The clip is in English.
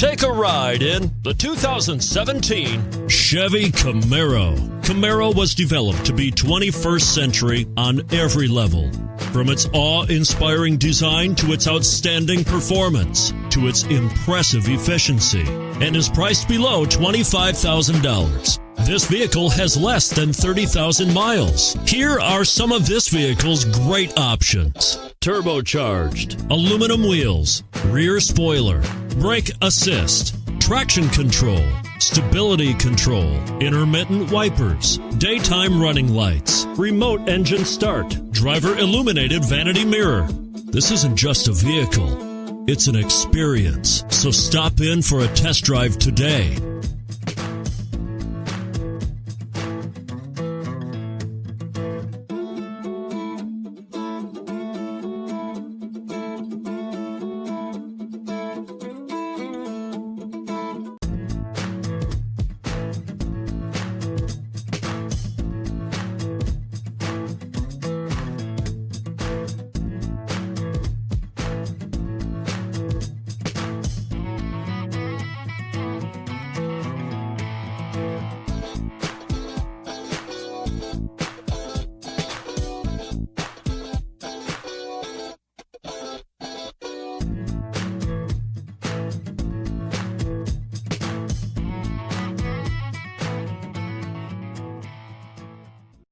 Take a ride in the 2017 Chevy Camaro. Camaro was developed to be 21st century on every level. From its awe-inspiring design to its outstanding performance to its impressive efficiency, and is priced below $25,000. This vehicle has less than 30,000 miles. Here are some of this vehicle's great options: turbocharged, aluminum wheels, rear spoiler, brake assist, traction control, stability control, intermittent wipers, daytime running lights, remote engine start, driver illuminated vanity mirror. This isn't just a vehicle, it's an experience. So stop in for a test drive today.